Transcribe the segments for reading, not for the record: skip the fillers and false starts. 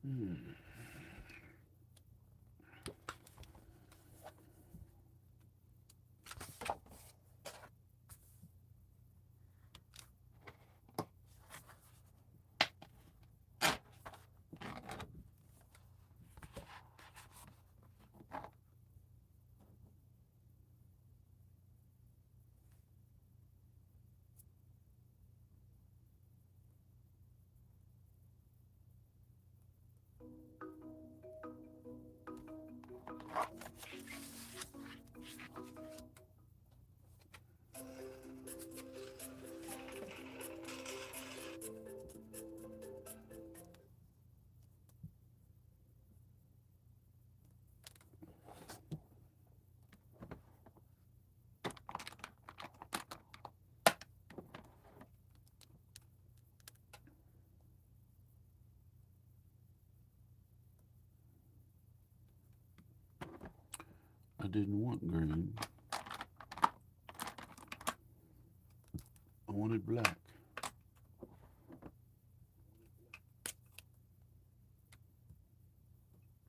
Hmm. I didn't want green. I wanted black.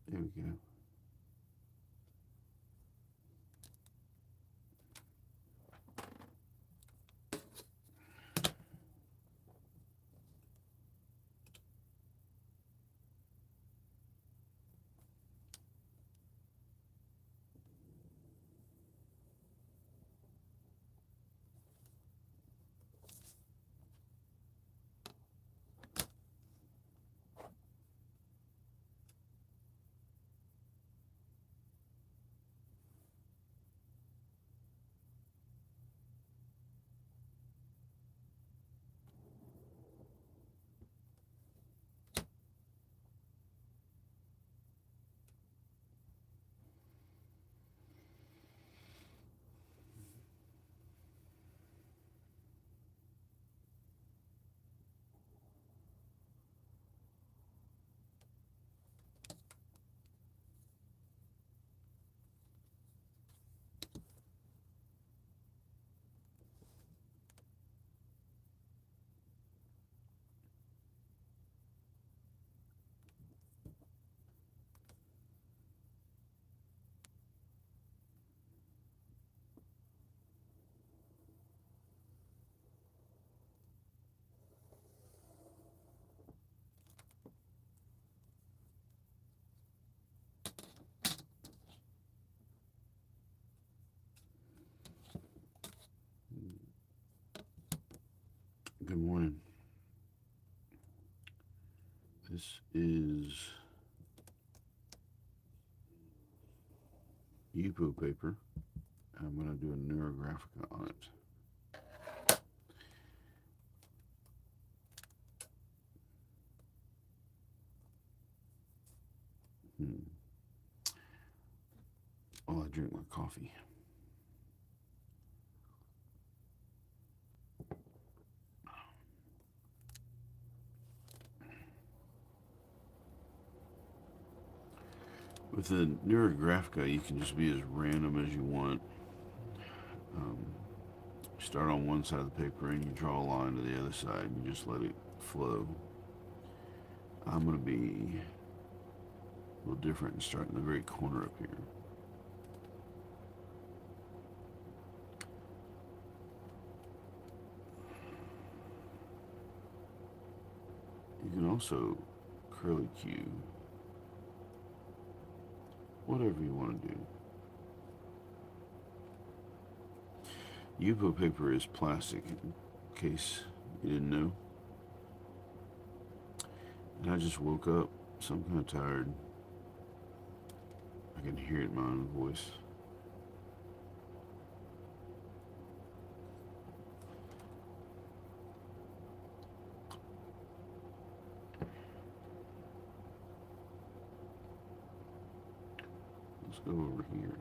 There we go. Good morning. This is Yupo paper. I'm going to do a Neurographica on it. While I drink my coffee. With the Neurographica, you can just be as random as you want. Start on one side of the paper and you draw a line to the other side and you just let it flow. I'm going to be a little different and start in the very corner up here. You can also curly cue, whatever you want to do. Yupo paper is plastic, in case you didn't know. And I just woke up, so I'm kind of tired. I can hear it in my own voice. Let's go over here.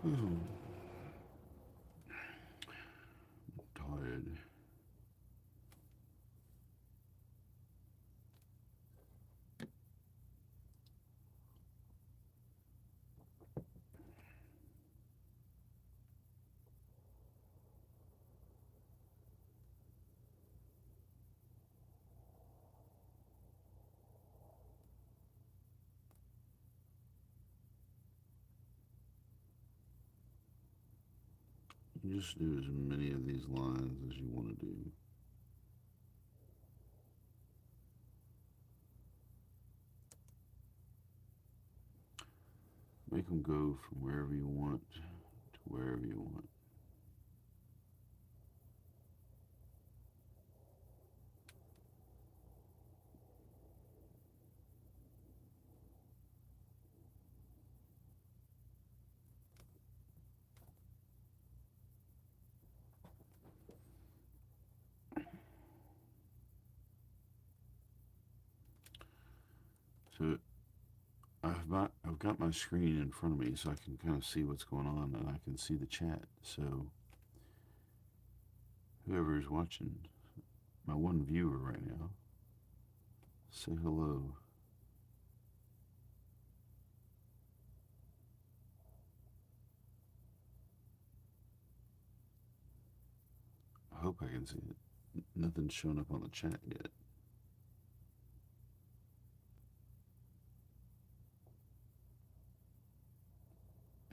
I'm tired. You just do as many of these lines as you want to do. Make them go from wherever you want to wherever you want. So I've got my screen in front of me so I can kind of see what's going on and I can see the chat. So whoever is watching, my one viewer right now, say hello. I hope I can see it. Nothing's showing up on the chat yet.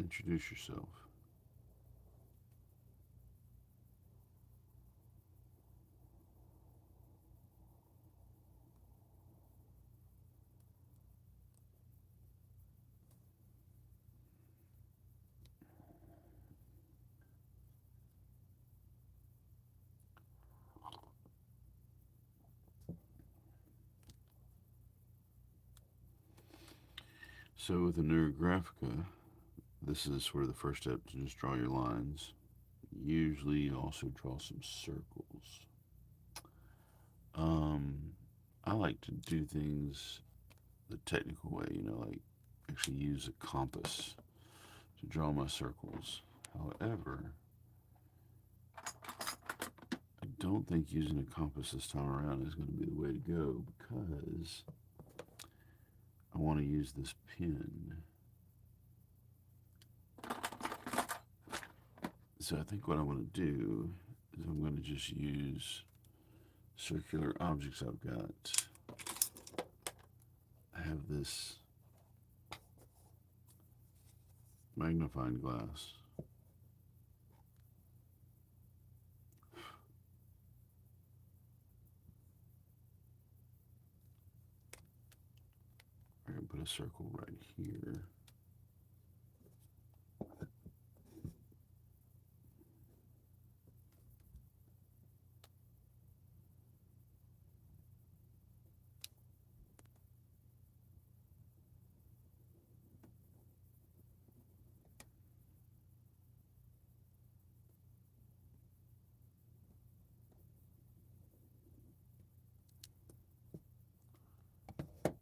Introduce yourself. So with the Neurographica, this is sort of the first step to just draw your lines. Usually also draw some circles. I like to do things the technical way, like actually use a compass to draw my circles. However, I don't think using a compass this time around is going to be the way to go because I want to use this pen. So I think what I want to do is I'm going to just use circular objects I've got. I have this magnifying glass. I can put a circle right here.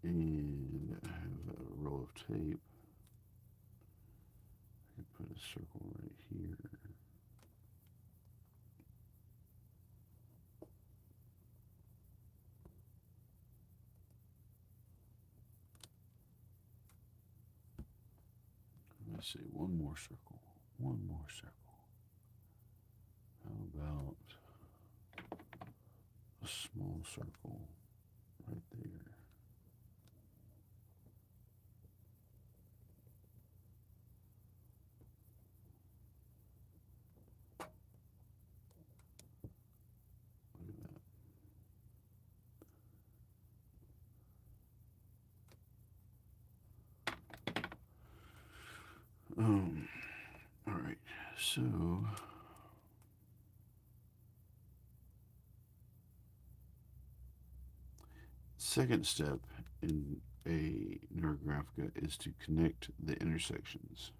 And I have a roll of tape. I can put a circle right here. Let's see, one more circle. One more circle. How about a small circle right there? Look at that. All right, so second step in a Neurographica is to connect the intersections.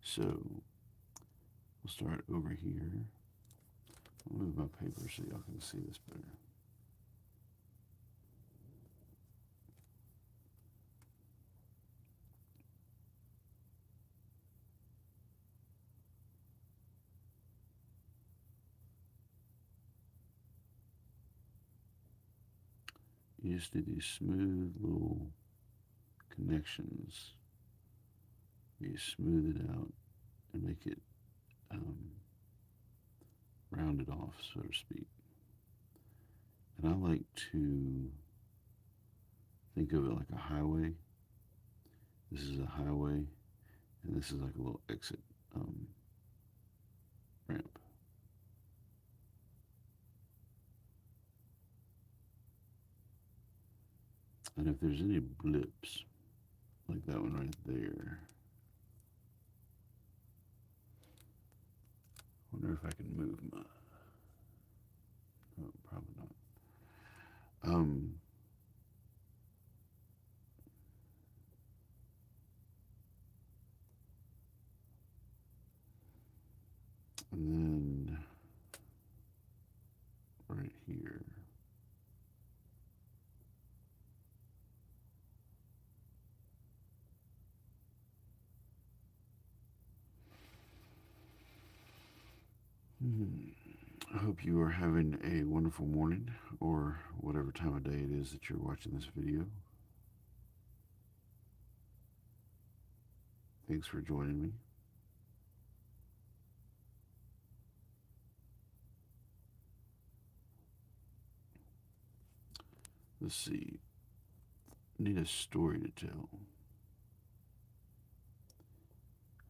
So we'll start over here. I'll move my paper so y'all can see this better. You just do these smooth little connections. You smooth it out and make it rounded off, so to speak. And I like to think of it like a highway. This is a highway, and this is like a little exit ramp. And if there's any blips, like that one right there, I wonder if I can move my. Oh, probably not. And then right here. I hope you are having a wonderful morning or whatever time of day it is that you're watching this video. Thanks for joining me. Let's see. Need a story to tell.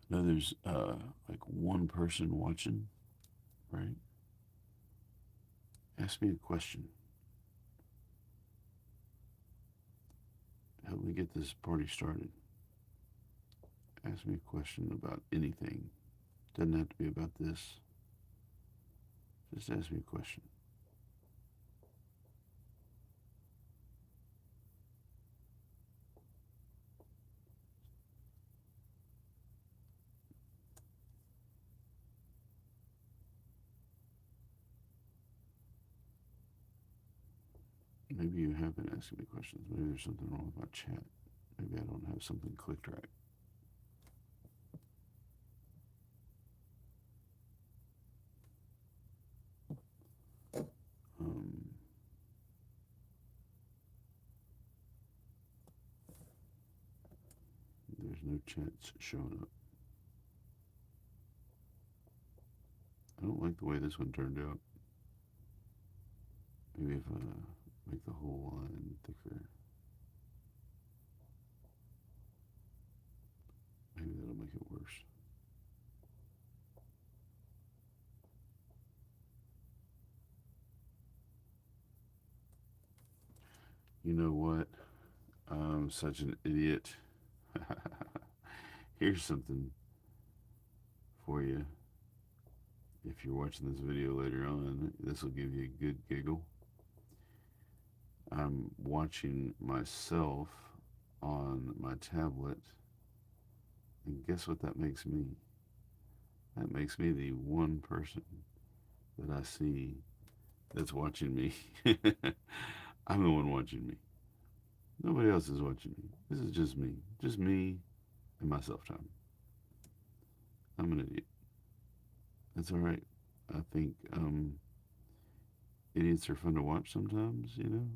Now there's like one person watching, right? Ask me a question. Help me get this party started. Ask me a question about anything. Doesn't have to be about this. Just ask me a question. Maybe you have been asking me questions. Maybe there's something wrong with my chat. Maybe I don't have something clicked right. There's no chats showing up. I don't like the way this one turned out. Maybe if I make the whole line thicker, maybe that'll make it worse. You know what? I'm such an idiot. Here's something for you. If you're watching this video later on, this will give you a good giggle. I'm watching myself on my tablet, and guess what that makes me? That makes me the one person that I see that's watching me. I'm the one watching me. Nobody else is watching me. This is just me. Just me and myself time. I'm an idiot. That's all right. I think idiots are fun to watch sometimes, you know?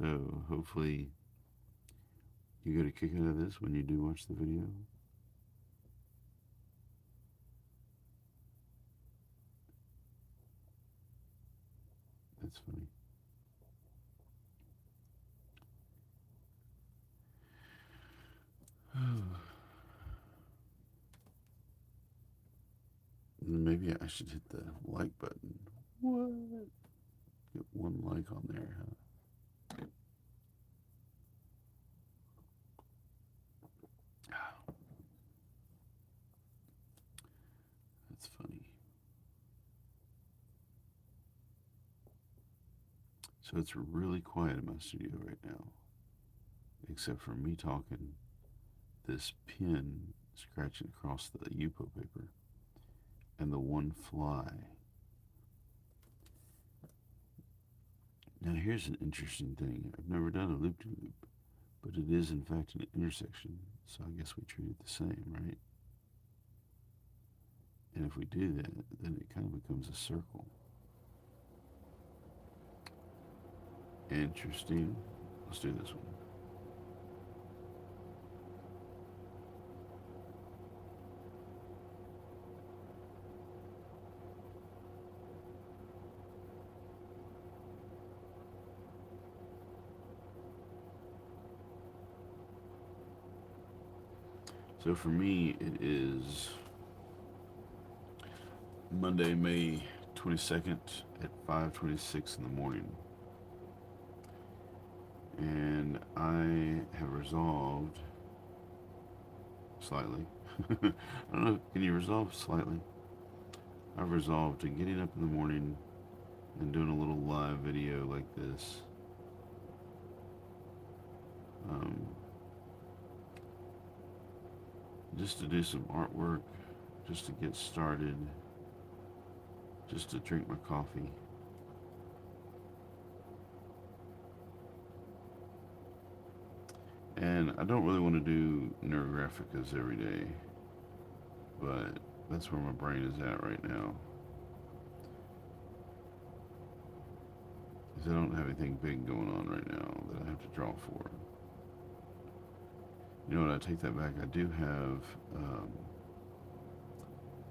So hopefully you get a kick out of this when you do watch the video. That's funny. Maybe I should hit the like button. What? Get one like on there, huh? That's funny. So it's really quiet in my studio right now, except for me talking, this pen scratching across the Yupo paper, and the one fly. Now here's an interesting thing. I've never done a loop-de-loop, but it is in fact an intersection, so I guess we treat it the same, right? And if we do that, then it kind of becomes a circle. Interesting. Let's do this one. So for me, it is Monday, May 22nd at 5:26 in the morning. And I have resolved slightly. I don't know, can you resolve slightly? I've resolved to getting up in the morning and doing a little live video like this. Um, just to do some artwork, just to get started, just to drink my coffee. And I don't really want to do Neurographicas every day, but that's where my brain is at right now. Because I don't have anything big going on right now that I have to draw for. You know what? I take that back. I do have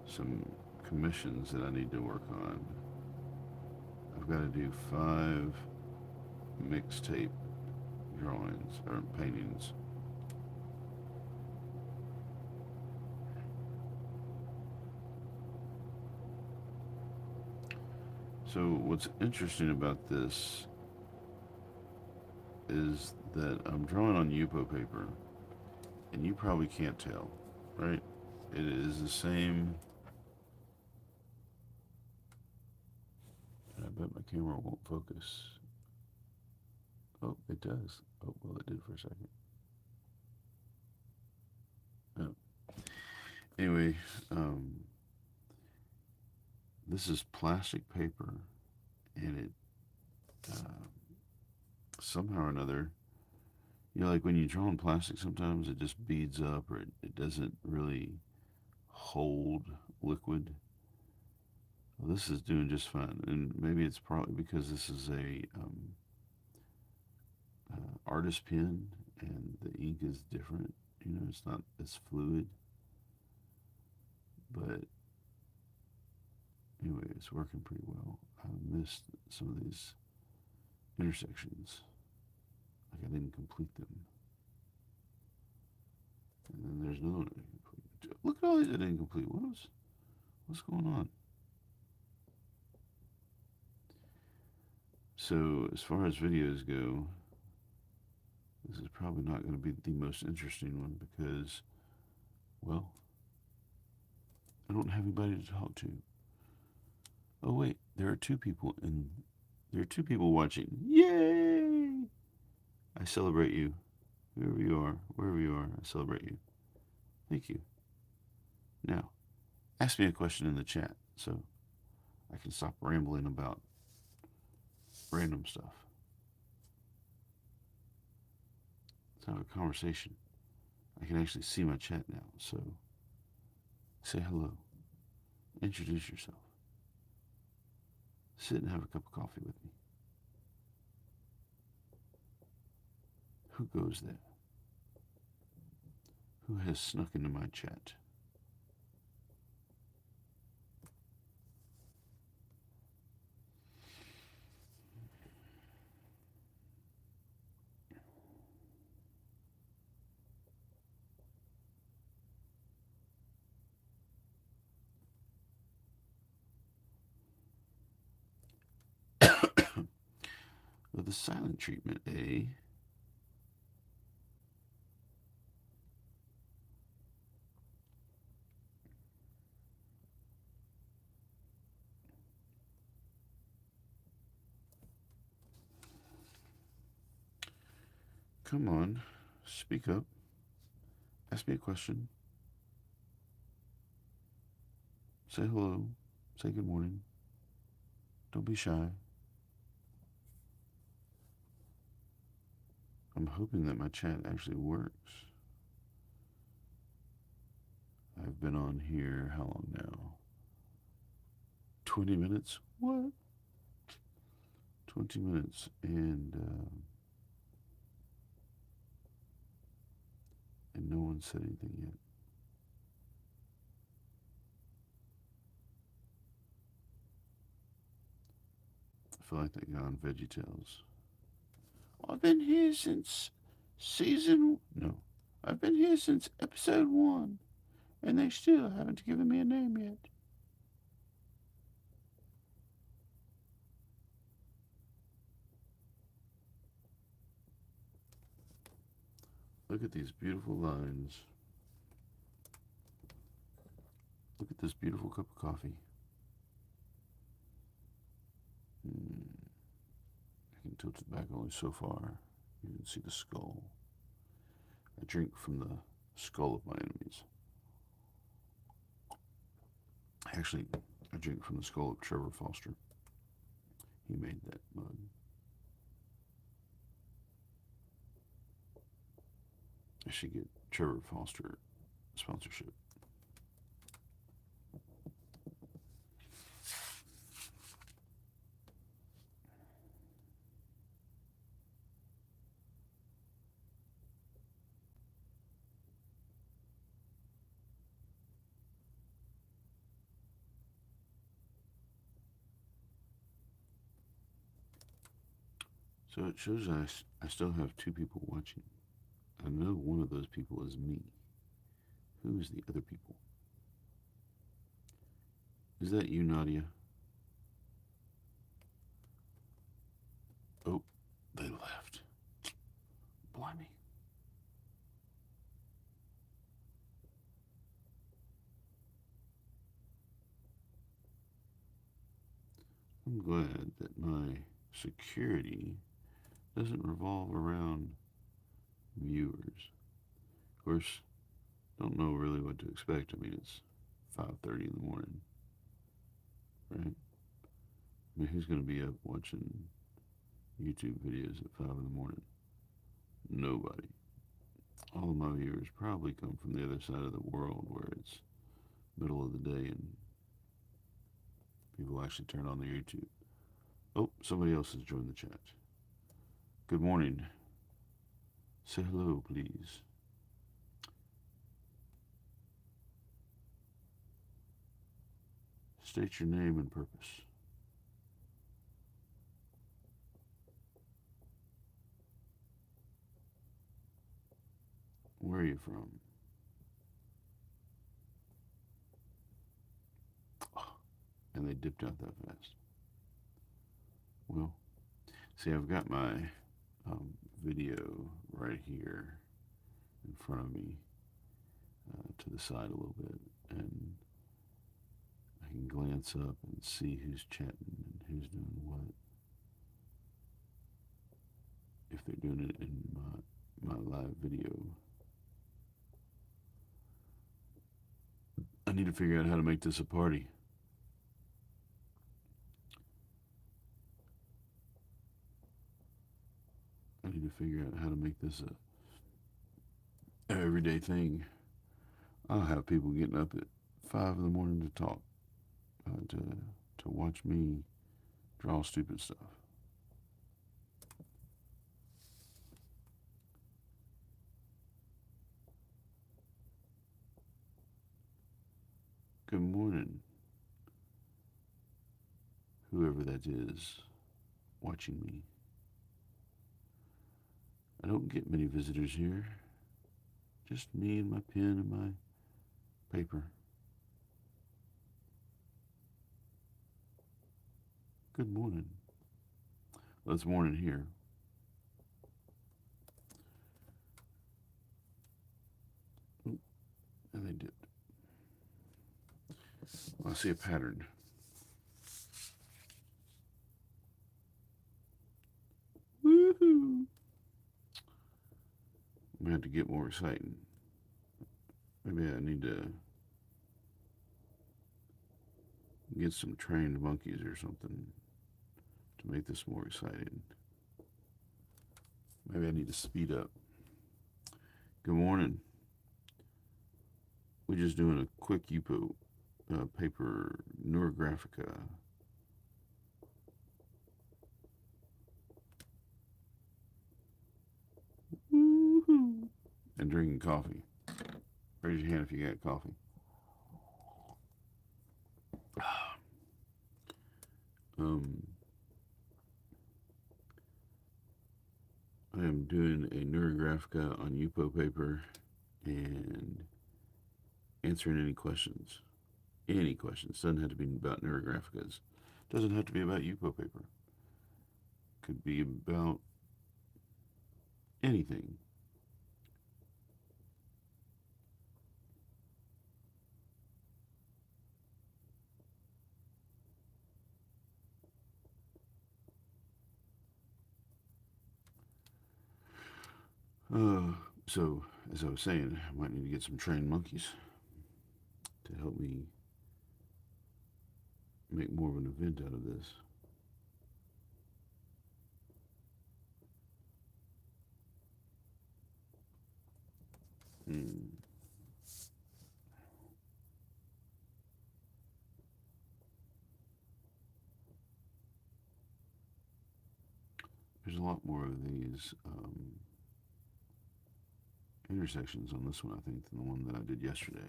some commissions that I need to work on. I've got to do 5 mixtape drawings or paintings. So what's interesting about this is that I'm drawing on Yupo paper, and you probably can't tell, right? It is the same. I bet my camera won't focus. Oh, it does. Oh, well, it did for a second. Oh. Anyway, this is plastic paper, and it somehow or another, like when you draw in plastic, sometimes it just beads up, or it doesn't really hold liquid. Well, this is doing just fine, and maybe it's probably because this is a artist pen, and the ink is different. It's not as fluid, but anyway, it's working pretty well. I missed some of these intersections, like I didn't complete them. And then there's another one I didn't complete. Look at all these I didn't complete. What's going on? So as far as videos go, this is probably not going to be the most interesting one because, well, I don't have anybody to talk to. Oh wait, there are 2 people watching. Yay! I celebrate you. Whoever you are, wherever you are, I celebrate you. Thank you. Now, ask me a question in the chat so I can stop rambling about random stuff. Let's have a conversation. I can actually see my chat now, so say hello. Introduce yourself. Sit and have a cup of coffee with me. Who goes there? Who has snuck into my chat? With the silent treatment, eh? Come on, speak up. Ask me a question. Say hello. Say good morning. Don't be shy. I'm hoping that my chat actually works. I've been on here how long now? 20 minutes? What? 20 minutes and no one said anything yet. I feel like that guy on VeggieTales. I've been here since season. No, I've been here since episode 1, and they still haven't given me a name yet. Look at these beautiful lines. Look at this beautiful cup of coffee. I can tilt it back only so far. You can see the skull. I drink from the skull of my enemies. Actually, I drink from the skull of Trevor Foster. He made that mug. I should get Trevor Foster sponsorship. So it shows I still have 2 people watching. I know one of those people is me. Who is the other people? Is that you, Nadia? Oh, they left. Blimey. I'm glad that my security doesn't revolve around viewers. Of course, don't know really what to expect. I mean, it's 5:30 in the morning, right? I mean, who's going to be up watching YouTube videos at 5 in the morning? Nobody. All of my viewers probably come from the other side of the world where it's middle of the day and people actually turn on their YouTube. Oh, somebody else has joined the chat. Good morning. Say hello, please. State your name and purpose. Where are you from? Oh, and they dipped out that fast. Well, see, I've got my video right here in front of me, to the side a little bit, and I can glance up and see who's chatting and who's doing what. If they're doing it in my live video. I need to figure out how to make this a party. I need to figure out how to make this a everyday thing. I'll have people getting up at 5 in the morning to talk, to watch me draw stupid stuff. Good morning, whoever that is watching me. I don't get many visitors here. Just me and my pen and my paper. Good morning. Well, it's morning here. Ooh, and they dipped. Well, I see a pattern. Woohoo! I'm gonna have to get more exciting. Maybe I need to get some trained monkeys or something to make this more exciting. Maybe I need to speed up. Good morning. We're just doing a quick Yupo paper Neurographica. And drinking coffee. Raise your hand if you got coffee. Um, I am doing a Neurographica on Yupo paper and answering any questions. Any questions. Doesn't have to be about Neurographicas. Doesn't have to be about Yupo paper. Could be about anything. Uh, so, as I was saying, I might need to get some trained monkeys to help me make more of an event out of this. Hmm. There's a lot more of these intersections on this one, I think, than the one that I did yesterday.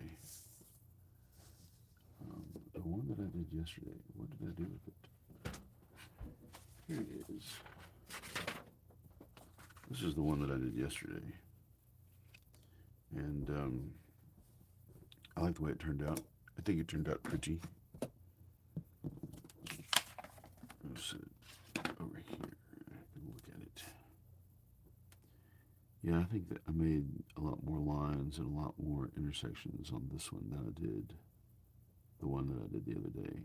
The one that I did yesterday, what did I do with it? Here it is. This is the one that I did yesterday. And I like the way it turned out. I think it turned out pretty. Let's sit it over here and look at it. Yeah, I think that I made a lot more lines and a lot more intersections on this one than I did the one that I did the other day.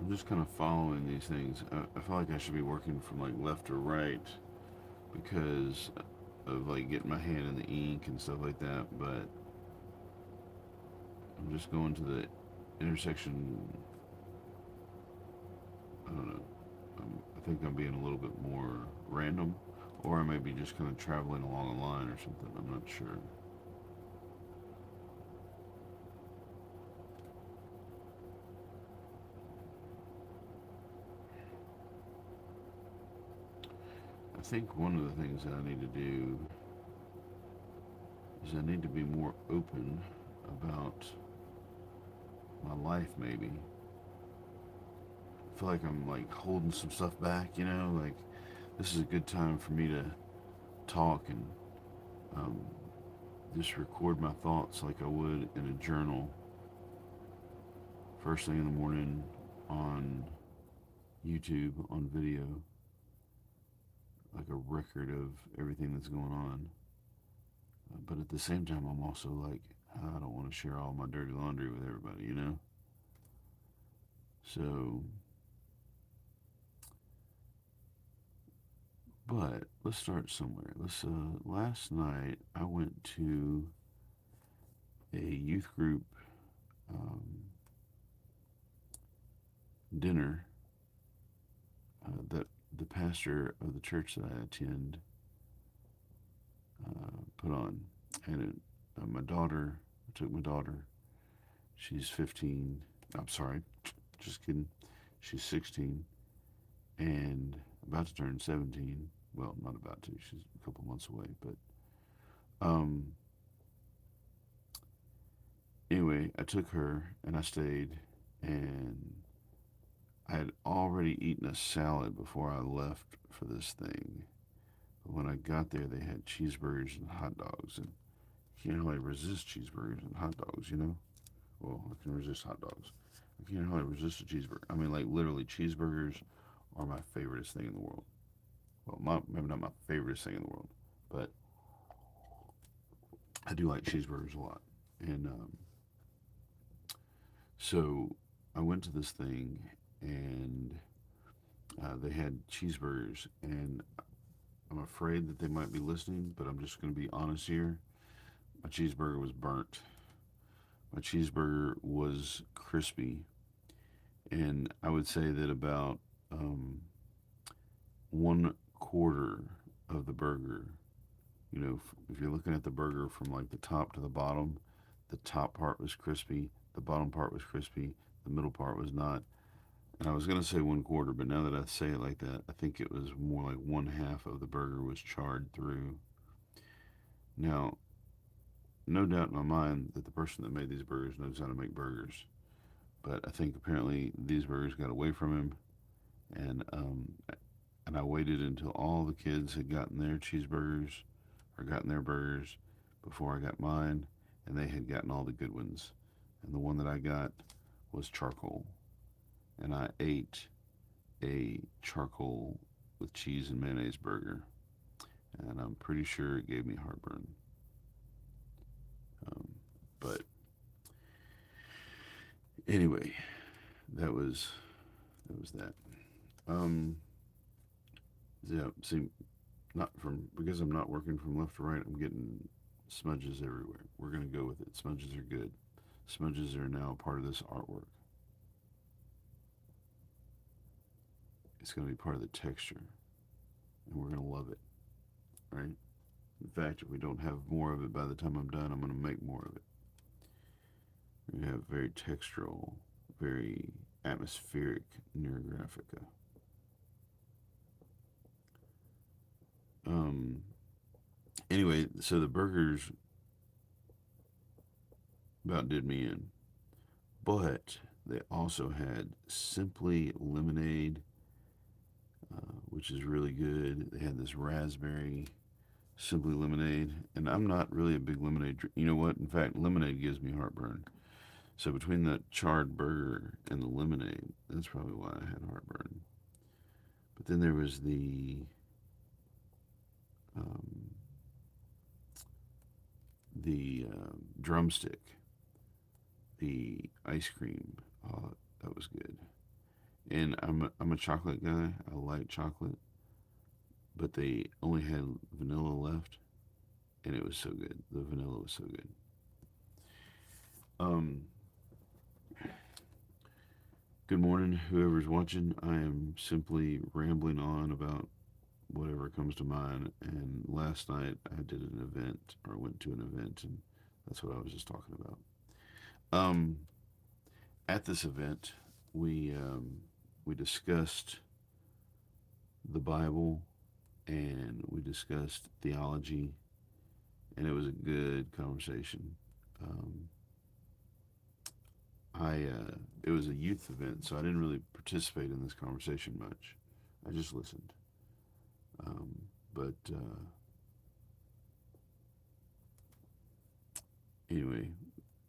I'm just kind of following these things. I feel like I should be working from like left or right because of like getting my hand in the ink and stuff like that, but I'm just going to the intersection. I don't know. I think I'm being a little bit more random, or I may be just kind of traveling along a line or something. I'm not sure. I think one of the things that I need to do is I need to be more open about my life, maybe. I feel like I'm like holding some stuff back, you know, like this is a good time for me to talk and um, just record my thoughts like I would in a journal first thing in the morning on YouTube on video, like a record of everything that's going on. But at the same time, I'm also like, I don't want to share all my dirty laundry with everybody, you know? So, but let's start somewhere. Last night I went to a youth group um, dinner that the pastor of the church that I attend put on. And my daughter, I took my daughter, she's 15. I'm sorry, just kidding. She's 16 and about to turn 17. Well, not about to, she's a couple months away. But um, anyway, I took her and I stayed, and I had already eaten a salad before I left for this thing. But when I got there, they had cheeseburgers and hot dogs, and can't hardly resist cheeseburgers and hot dogs, you know? Well, I can resist hot dogs. I can't hardly resist a cheeseburger. I mean, like, literally, cheeseburgers are my favoriteest thing in the world. Well, maybe not my favoriteest thing in the world, but I do like cheeseburgers a lot. And so I went to this thing, and they had cheeseburgers, and I'm afraid that they might be listening, but I'm just going to be honest here. My cheeseburger was burnt. My cheeseburger was crispy, and I would say that about um, 1/4 of the burger, you know, if you're looking at the burger from like the top to the top part was crispy, the bottom part was crispy, the middle part was not. And I was going to say 1/4, but now that I say it like that, I think it was more like 1/2 of the burger was charred through. Now, no doubt in my mind that the person that made these burgers knows how to make burgers, but I think apparently these burgers got away from him, and I waited until all the kids had gotten their cheeseburgers or gotten their burgers before I got mine, and they had gotten all the good ones, and the one that I got was charcoal, and I ate a charcoal with cheese and mayonnaise burger, and I'm pretty sure it gave me heartburn. Um, but anyway, that was that. Um, yeah, see, not from because I'm not working from left to right. I'm getting smudges everywhere. We're gonna go with it. Smudges are good. Smudges are now part of this artwork. It's gonna be part of the texture, and we're gonna love it, right? In fact, if we don't have more of it by the time I'm done, I'm gonna make more of it. We have very textural, very atmospheric Neurographica. Um, anyway, so the burgers about did me in, but they also had Simply Lemonade, which is really good. They had this raspberry Simply Lemonade, and I'm not really a big lemonade. You know what? In fact, lemonade gives me heartburn. So between the charred burger and the lemonade, that's probably why I had heartburn. But then there was um, the drumstick, the ice cream. Oh, that was good. And I'm a chocolate guy. I like chocolate, but they only had vanilla left, and it was so good. The vanilla was so good. Um, Good morning, whoever's watching. I am simply rambling on about whatever comes to mind. And last night I did an event, or went to an event, and that's what I was just talking about. Um, at this event, we discussed the Bible, and we discussed theology, and it was a good conversation. Um, it was a youth event, so I didn't really participate in this conversation much. I just listened. But anyway,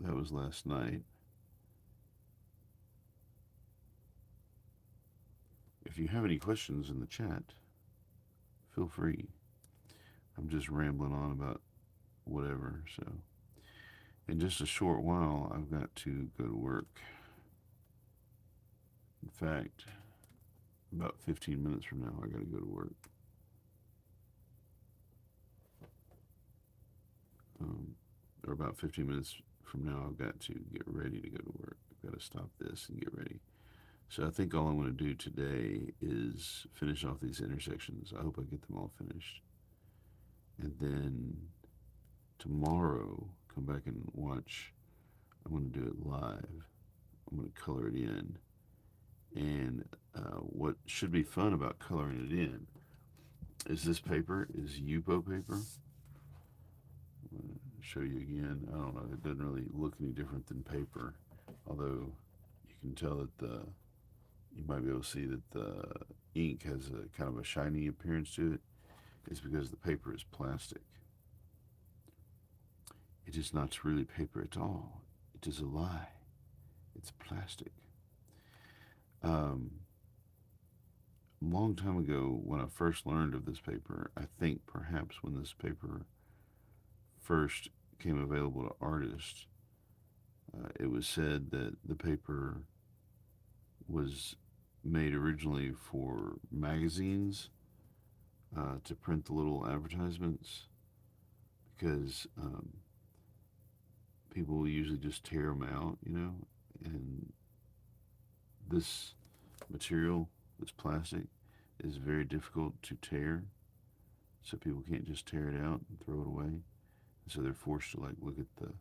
that was last night. If you have any questions in the chat, feel free. I'm just rambling on about whatever. So, in just a short while, I've got to go to work. In fact, about 15 minutes from now, I got to go to work. Or about 15 minutes from now, I've got to get ready to go to work. I've got to stop this and get ready. So I think all I want to do today is finish off these intersections. I hope I get them all finished. And then tomorrow, come back and watch. I'm going to do it live. I'm going to color it in. And what should be fun about coloring it in is this paper is Yupo paper. I'm going to show you again. I don't know. It doesn't really look any different than paper, although you can tell that you might be able to see that the ink has a kind of a shiny appearance to it. It's because the paper is plastic. It is not really paper at all. It is a lie. It's plastic. Um, a long time ago, when I first learned of this paper, I think perhaps when this paper first came available to artists, it was said that the paper was made originally for magazines to print the little advertisements because people usually just tear them out, and this material, this plastic, is very difficult to tear, so people can't just tear it out and throw it away. And so they're forced to look at the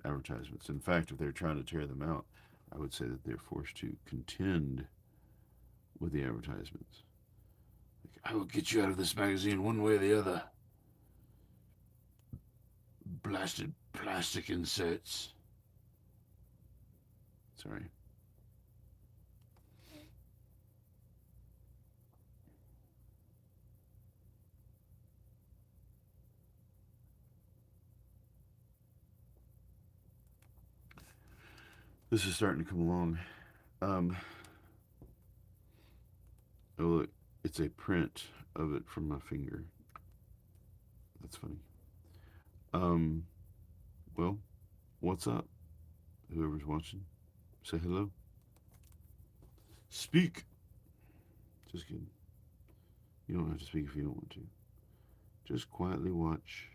advertisements. In fact, if they're trying to tear them out, I would say that they're forced to contend with the advertisements. Like, I will get you out of this magazine one way or the other. Blasted plastic inserts. Sorry. This is starting to come along. Oh, look, it's a print of it from my finger. That's funny. Well, what's up? Whoever's watching, say hello. Speak. Just kidding. You don't have to speak if you don't want to. Just quietly watch.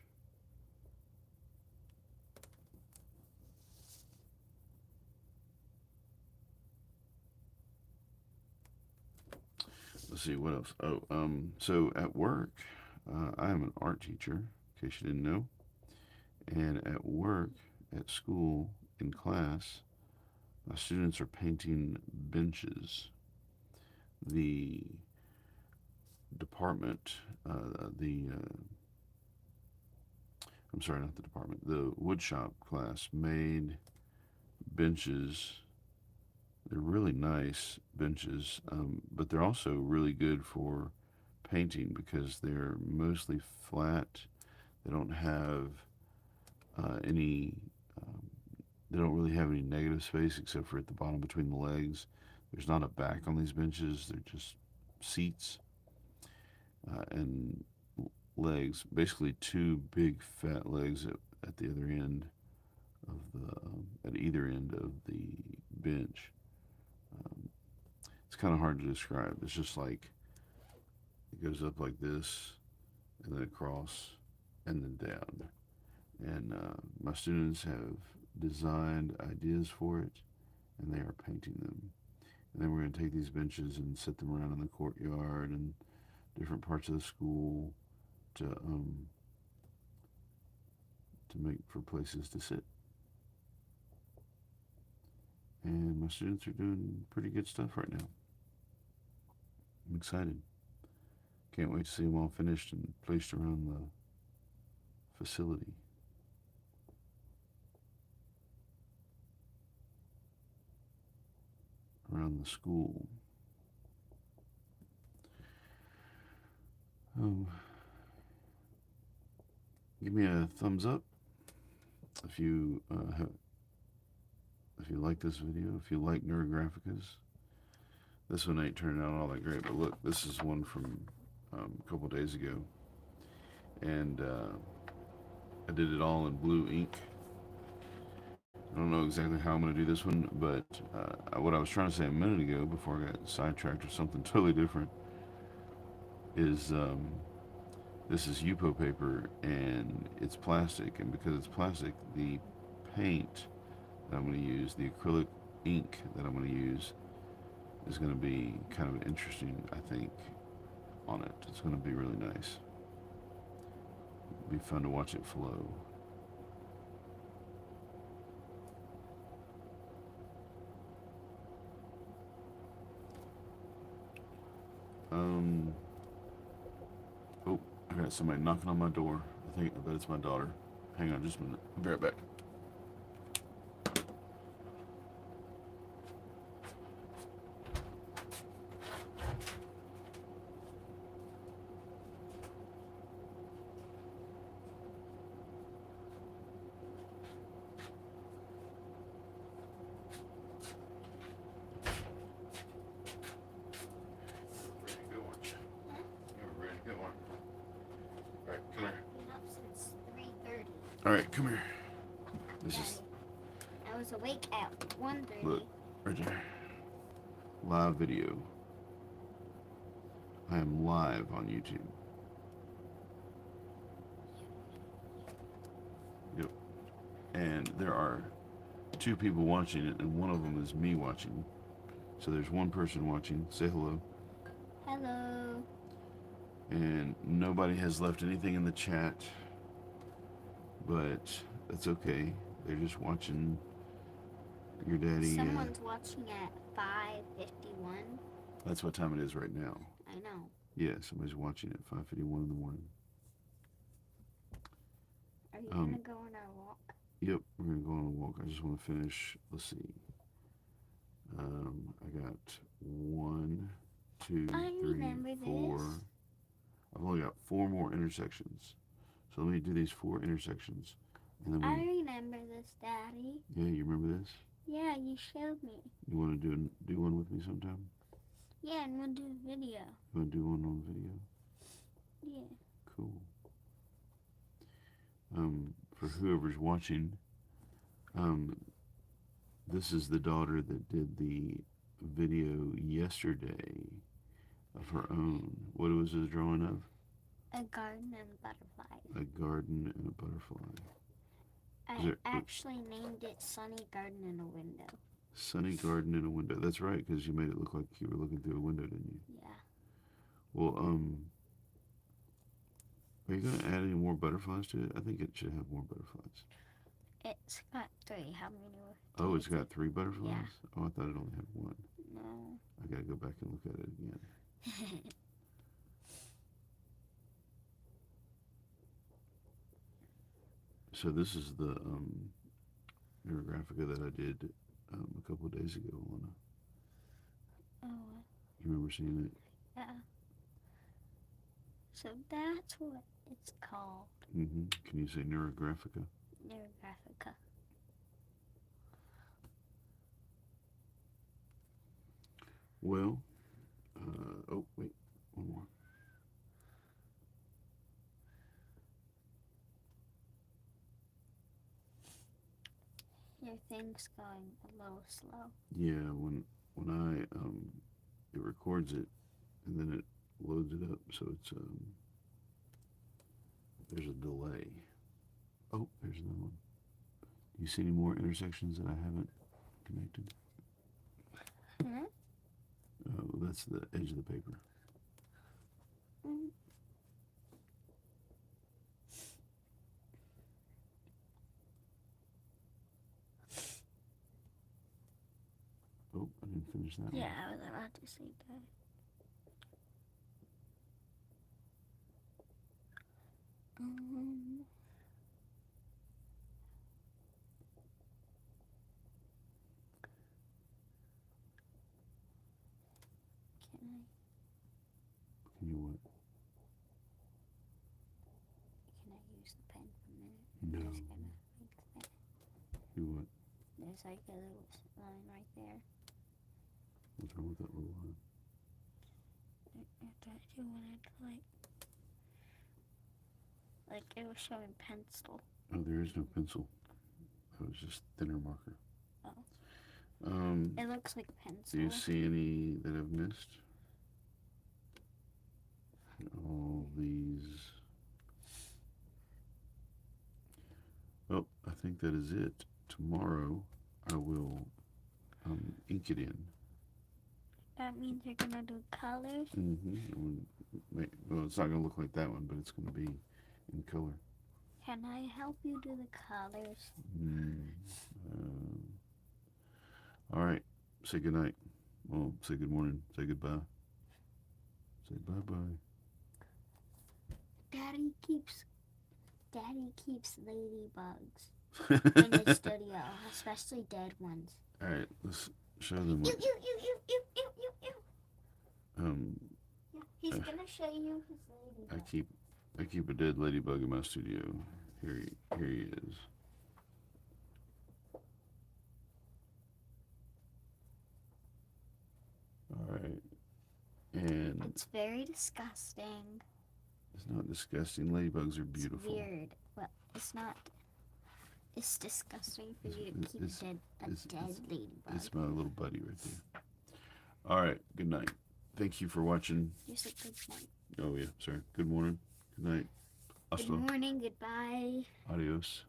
Let's see what else. So at work, I am an art teacher, in case you didn't know. And at work, at school, in class, my students are painting benches. The department, I'm sorry, not the department, the woodshop class made benches. They're really nice benches, but they're also really good for painting because they're mostly flat. They don't have any, they don't really have any negative space except for at the bottom between the legs. There's not a back on these benches, they're just seats and legs, basically two big fat legs at the other end of at either end of the bench. It's kind of hard to describe. It's just like it goes up like this, and then across, and then down. And my students have designed ideas for it, and they are painting them. And then we're going to take these benches and set them around in the courtyard and different parts of the school to make for places to sit. And my students are doing pretty good stuff right now. I'm excited. Can't wait to see them all finished and placed around the facility. Around the school. Give me a thumbs up if you if you like this video, if you like Neurographicas. This one ain't turning out all that great, but look, this is one from a couple days ago, and I did it all in blue ink. I don't know exactly how I'm going to do this one, but what I was trying to say a minute ago before I got sidetracked with something totally different is this is Yupo paper, and it's plastic, and because it's plastic, the paint that I'm going to use, the acrylic ink that I'm going to use, is going to be kind of interesting, I think, on it. It's going to be really nice. It'll be fun to watch it flow. Oh, I got somebody knocking on my door. I bet it's my daughter. Hang on just a minute. I'll be right back. Get one. All right, come here. I've been up since 3:30. All right, come here. This is. I was awake at 1:30. Look, right there. Live video. I am live on YouTube. Yep. And there are 2 people watching it, and one of them is me watching. So there's 1 person watching. Say hello. Hello. And nobody has left anything in the chat, but that's okay. They're just watching your daddy. Someone's watching at 5:51. That's what time it is right now. I know. Yeah, somebody's watching at 5:51 in the morning. Are you gonna go on our walk? Yep, we're gonna go on a walk. I just want to finish. Let's see. I got 1, 2, I 3, remember 4. this. I've only got 4 more intersections. So let me do these 4 intersections, and then I remember this, Daddy. Yeah, you remember this? Yeah, you showed me. You want to do one with me sometime? Yeah, and we'll do a video. You want to do one on video? Yeah. Cool. For whoever's watching, this is the daughter that did the video yesterday of her own. What was the drawing of? A garden and butterflies. A garden and a butterfly. I actually named it Sunny Garden in a Window. Sunny garden in a window. That's right, because you made it look like you were looking through a window, didn't you? Yeah. Well, are you going to add any more butterflies to it? I think it should have more butterflies. It's got 3. How many more? Oh, it's got 3 butterflies? Yeah. Oh, I thought it only had 1. No. I got to go back and look at it again. So this is the Neurographica that I did a couple of days ago, Lana. Oh. You remember seeing it? Yeah. So that's what it's called. Mm-hmm. Can you say Neurographica? Neurographica. Well, oh, wait, one more. Your thing's going a little slow. Yeah, when I it records it and then it loads it up, so it's there's a delay. Oh, there's another one. Do you see any more intersections that I haven't connected? Hmm? Oh, that's the edge of the paper. Mm. Oh, I didn't finish that Yeah, one. I was about to say that. Can you what? Can I use the pen for a minute? No. I'm just gonna make that. Do what? There's like a little line right there. What's wrong with that little line? I thought you wanted like it was showing pencil. Oh, there is no pencil. That was just thinner marker. Oh. It looks like pencil. Do you see any that I've missed? All these. Well, I think that is it. Tomorrow I will ink it in. That means you're gonna do colors? Mm-hmm. Well, it's not going to look like that one, but it's going to be in color. Can I help you do the colors? All right. Say good night. Well, say good morning. Say goodbye. Say bye-bye. Daddy keeps ladybugs in his studio, especially dead ones. All right, let's show them. You. Yeah, he's gonna show you his ladybug. I keep a dead ladybug in my studio. Here he is. All right, and it's very disgusting. It's not disgusting. Ladybugs are beautiful. It's weird. Well, it's not. It's disgusting for you to keep a dead ladybug. It's my little buddy right there. All right. Good night. Thank you for watching. You said good night. Oh, yeah. Sorry. Good morning. Good night. Hasta. Good morning. Goodbye. Adios.